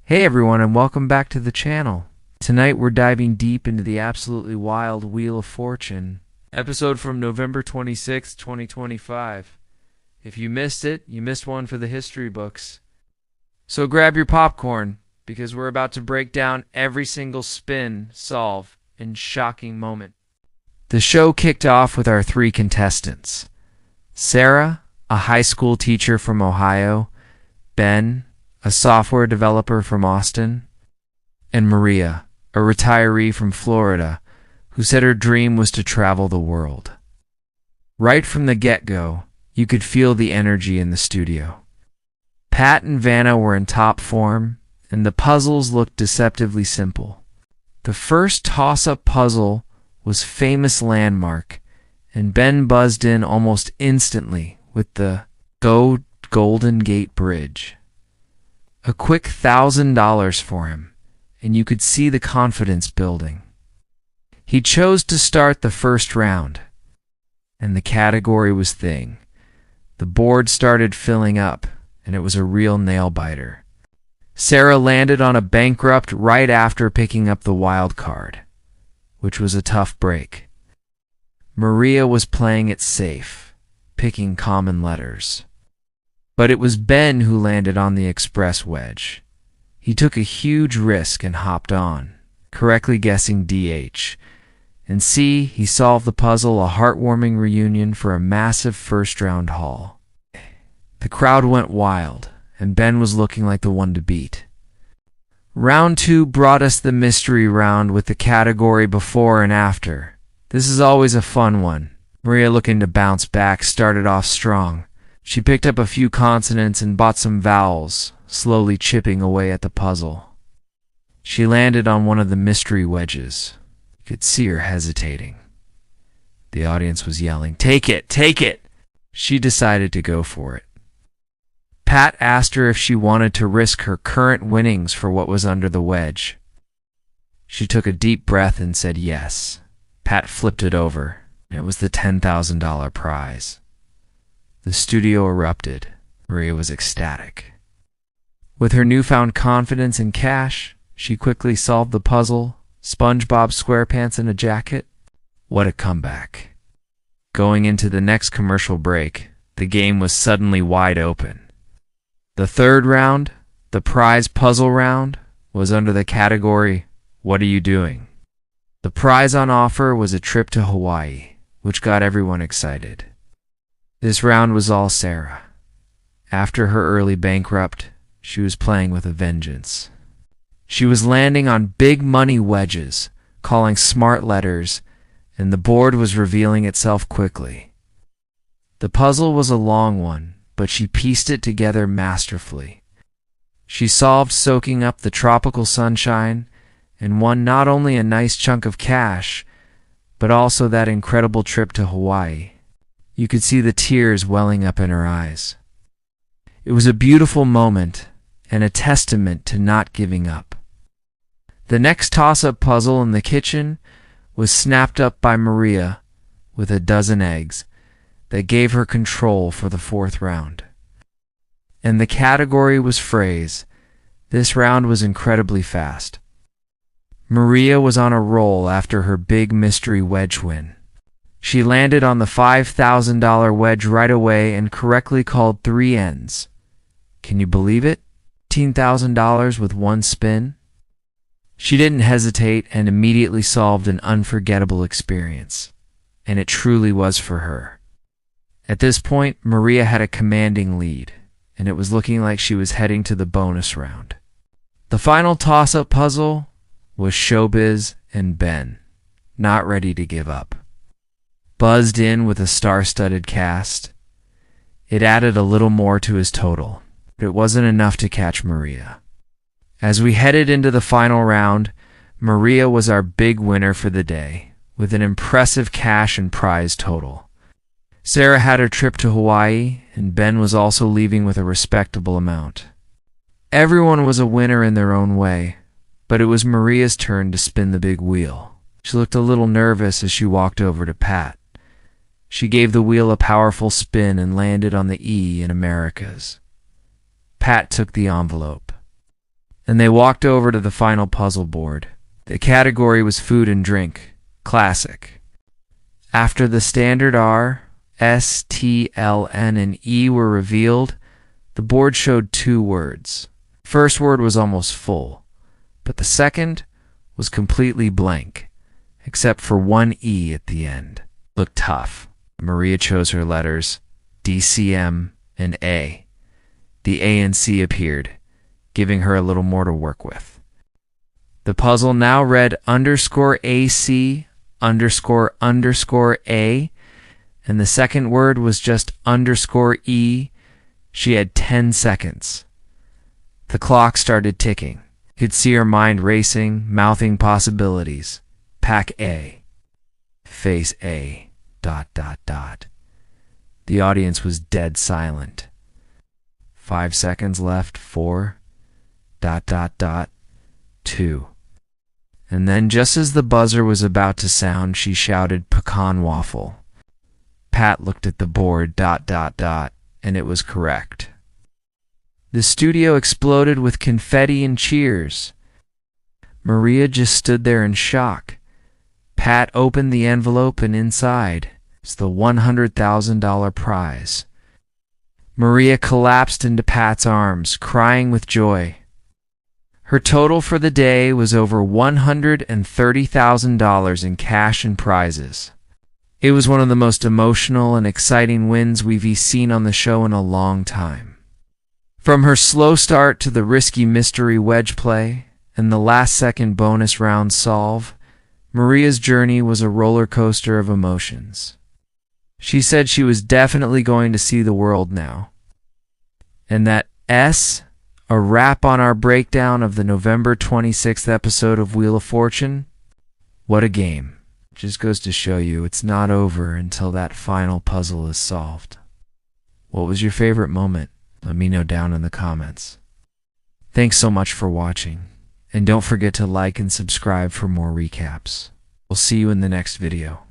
Hey everyone, and welcome back to the channel. Tonight we're diving deep into the absolutely wild Wheel of Fortune, episode from November 26, 2025. If you missed it, you missed one for the history books. So grab your popcorn, because we're about to break down every single spin, solve, and shocking moment. The show kicked off with our three contestants. Sarah, a high school teacher from Ohio, Ben, a software developer from Austin, and Maria, a retiree from Florida, who said her dream was to travel the world. Right from the get-go, you could feel the energy in the studio. Pat and Vanna were in top form, and the puzzles looked deceptively simple. The first toss-up puzzle was Famous Landmark, and Ben buzzed in almost instantly with the Go Golden Gate Bridge. A quick $1,000 for him, and you could see the confidence building. He chose to start the first round, and the category was Thing. The board started filling up, and it was a real nail-biter. Sarah landed on a bankrupt right after picking up the wild card, which was a tough break. Maria was playing it safe, picking common letters. But it was Ben who landed on the express wedge. He took a huge risk and hopped on, correctly guessing DH. And C, he solved the puzzle, a heartwarming reunion for a massive first-round haul. The crowd went wild, and Ben was looking like the one to beat. Round 2 brought us the mystery round with the category Before and After. This is always a fun one. Maria, looking to bounce back, started off strong. She picked up a few consonants and bought some vowels, slowly chipping away at the puzzle. She landed on one of the mystery wedges. You could see her hesitating. The audience was yelling, "Take it! Take it!" She decided to go for it. Pat asked her if she wanted to risk her current winnings for what was under the wedge. She took a deep breath and said yes. Pat flipped it over. It was the $10,000 prize. The studio erupted. Maria was ecstatic. With her newfound confidence and cash, she quickly solved the puzzle, SpongeBob SquarePants in a jacket. What a comeback. Going into the next commercial break, the game was suddenly wide open. The third round, the prize puzzle round, was under the category, What Are You Doing? The prize on offer was a trip to Hawaii, which got everyone excited. This round was all Sarah. After her early bankrupt, she was playing with a vengeance. She was landing on big money wedges, calling smart letters, and the board was revealing itself quickly. The puzzle was a long one, but she pieced it together masterfully. She solved soaking up the tropical sunshine and won not only a nice chunk of cash, but also that incredible trip to Hawaii. You could see the tears welling up in her eyes. It was a beautiful moment and a testament to not giving up. The next toss-up puzzle in the kitchen was snapped up by Maria with a dozen eggs that gave her control for the fourth round. And the category was phrase. This round was incredibly fast. Maria was on a roll after her big mystery wedge win. She landed on the $5,000 wedge right away and correctly called 3 ends. Can you believe it? $15,000 with one spin? She didn't hesitate and immediately solved an unforgettable experience. And it truly was for her. At this point, Maria had a commanding lead, and it was looking like she was heading to the bonus round. The final toss-up puzzle was Showbiz and Ben, not ready to give up. Buzzed in with a star-studded cast, it added a little more to his total, but it wasn't enough to catch Maria. As we headed into the final round, Maria was our big winner for the day, with an impressive cash and prize total. Sarah had her trip to Hawaii, and Ben was also leaving with a respectable amount. Everyone was a winner in their own way, but it was Maria's turn to spin the big wheel. She looked a little nervous as she walked over to Pat. She gave the wheel a powerful spin and landed on the E in Americas. Pat took the envelope. and they walked over to the final puzzle board. The category was food and drink. Classic. After the standard R, S, T, L, N, and E were revealed, the board showed 2 words. First word was almost full, but the second was completely blank, except for 1 E at the end. Looked tough. Maria chose her letters D, C, M, and A. The A and C appeared, giving her a little more to work with. The puzzle now read _AC __A, and the second word was just _E. She had 10 seconds. The clock started ticking. You could see her mind racing, mouthing possibilities. Pack A. Face A. ... The audience was dead silent. 5 seconds left. 4. ... 2. And then, just as the buzzer was about to sound, she shouted pecan waffle. Pat looked at the board ... and it was correct. The studio exploded with confetti and cheers. Maria just stood there in shock. Pat opened the envelope, and inside was the $100,000 prize. Maria collapsed into Pat's arms, crying with joy. Her total for the day was over $130,000 in cash and prizes. It was one of the most emotional and exciting wins we've seen on the show in a long time. From her slow start to the risky mystery wedge play and the last-second bonus round solve, Maria's journey was a roller coaster of emotions. She said she was definitely going to see the world now. And that S, a wrap on our breakdown of the November 26th episode of Wheel of Fortune. What a game. Just goes to show you it's not over until that final puzzle is solved. What was your favorite moment? Let me know down in the comments. Thanks so much for watching, and don't forget to like and subscribe for more recaps. We'll see you in the next video.